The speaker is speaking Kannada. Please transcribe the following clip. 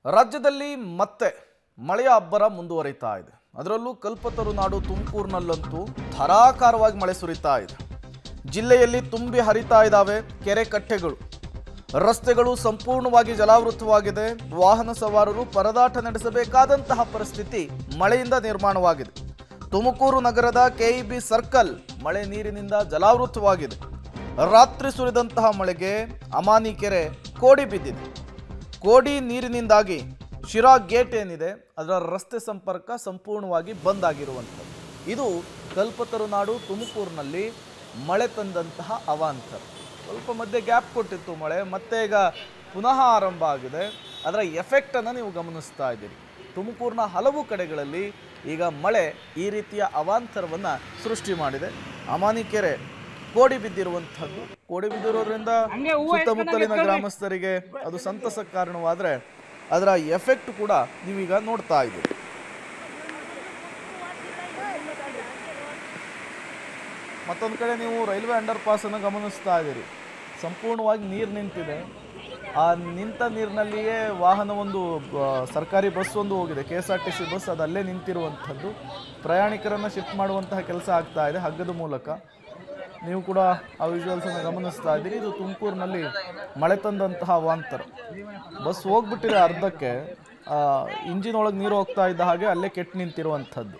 ರಾಜ್ಯದಲ್ಲಿ ಮತ್ತೆ ಮಳೆಯ ಅಬ್ಬರ ಮುಂದುವರಿತಾ ಇದೆ. ಅದರಲ್ಲೂ ಕಲ್ಪತರು ನಾಡು ತುಮಕೂರಿನಲ್ಲಂತೂ ಧಾರಾಕಾರವಾಗಿ ಮಳೆ ಸುರಿತಾ ಇದೆ. ಜಿಲ್ಲೆಯಲ್ಲಿ ತುಂಬಿ ಹರಿತಾ ಇದ್ದಾವೆ ಕೆರೆ ಕಟ್ಟೆಗಳು. ರಸ್ತೆಗಳು ಸಂಪೂರ್ಣವಾಗಿ ಜಲಾವೃತವಾಗಿದೆ. ವಾಹನ ಸವಾರರು ಪರದಾಟ ನಡೆಸಬೇಕಾದಂತಹ ಪರಿಸ್ಥಿತಿ ಮಳೆಯಿಂದ ನಿರ್ಮಾಣವಾಗಿದೆ. ತುಮಕೂರು ನಗರದ ಕೆಇಬಿ ಸರ್ಕಲ್ ಮಳೆ ನೀರಿನಿಂದ ಜಲಾವೃತವಾಗಿದೆ. ರಾತ್ರಿ ಸುರಿದಂತಹ ಮಳೆಗೆ ಅಮಾನಿ ಕೆರೆ ಕೋಡಿ ಬಿದ್ದಿದೆ. ಕೋಡಿ ನೀರಿನಿಂದಾಗಿ ಶಿರಾ ಗೇಟ್ ಏನಿದೆ ಅದರ ರಸ್ತೆ ಸಂಪರ್ಕ ಸಂಪೂರ್ಣವಾಗಿ ಬಂದ್ ಆಗಿರುವಂಥದ್ದು. ಇದು ಕಲ್ಪತರು ನಾಡು ತುಮಕೂರಿನಲ್ಲಿ ಮಳೆ ತಂದಂತಹ ಅವಾಂತರ. ಸ್ವಲ್ಪ ಮಧ್ಯೆ ಗ್ಯಾಪ್ ಕೊಟ್ಟಿತ್ತು ಮಳೆ, ಮತ್ತೆ ಈಗ ಪುನಃ ಆರಂಭ ಆಗಿದೆ. ಅದರ ಎಫೆಕ್ಟನ್ನು ನೀವು ಗಮನಿಸ್ತಾ ಇದ್ದೀರಿ. ತುಮಕೂರಿನ ಹಲವು ಕಡೆಗಳಲ್ಲಿ ಈಗ ಮಳೆ ಈ ರೀತಿಯ ಅವಾಂತರವನ್ನು ಸೃಷ್ಟಿ ಮಾಡಿದೆ. ಅಮಾನಿ ಕೆರೆ ಕೋಡಿ ಬಿದ್ದಿರುವಂಥದ್ದು. ಕೋಡಿ ಬಿದ್ದಿರೋದ್ರಿಂದ ಸುತ್ತಮುತ್ತಲಿನ ಗ್ರಾಮಸ್ಥರಿಗೆ ಅದು ಸಂತಸಕ್ಕೆ ಕಾರಣವಾದರೆ ಅದರ ಎಫೆಕ್ಟ್ ಕೂಡ ನೀವೀಗ ನೋಡ್ತಾ ಇದ್ದೀರಿ. ಮತ್ತೊಂದು ಕಡೆ ನೀವು ರೈಲ್ವೆ ಅಂಡರ್ ಪಾಸನ್ನು ಗಮನಿಸ್ತಾ ಇದ್ದೀರಿ. ಸಂಪೂರ್ಣವಾಗಿ ನೀರು ನಿಂತಿದೆ. ಆ ನಿಂತ ನೀರಿನಲ್ಲಿಯೇ ವಾಹನ ಒಂದು ಸರ್ಕಾರಿ ಬಸ್ ಒಂದು ಹೋಗಿದೆ, KSRTC ಬಸ್, ಅದು ಅಲ್ಲೇ ನಿಂತಿರುವಂಥದ್ದು. ಪ್ರಯಾಣಿಕರನ್ನು ಶಿಫ್ಟ್ ಮಾಡುವಂತಹ ಕೆಲಸ ಆಗ್ತಾ ಇದೆ ಹಗ್ಗದ ಮೂಲಕ. ನೀವು ಕೂಡ ಆ ವಿಜುವಲ್ಸನ್ನು ಗಮನಿಸ್ತಾ ಇದ್ದೀರಿ. ಇದು ತುಮಕೂರಿನಲ್ಲಿ ಮಳೆ ತಂದಂತಹ ಅವಾಂತರ. ಬಸ್ ಹೋಗ್ಬಿಟ್ಟಿದೆ ಅರ್ಧಕ್ಕೆ, ಇಂಜಿನ್ ಒಳಗೆ ನೀರು ಹೋಗ್ತಾ ಇದ್ದ ಹಾಗೆ ಅಲ್ಲೇ ಕೆಟ್ಟು ನಿಂತಿರುವಂಥದ್ದು.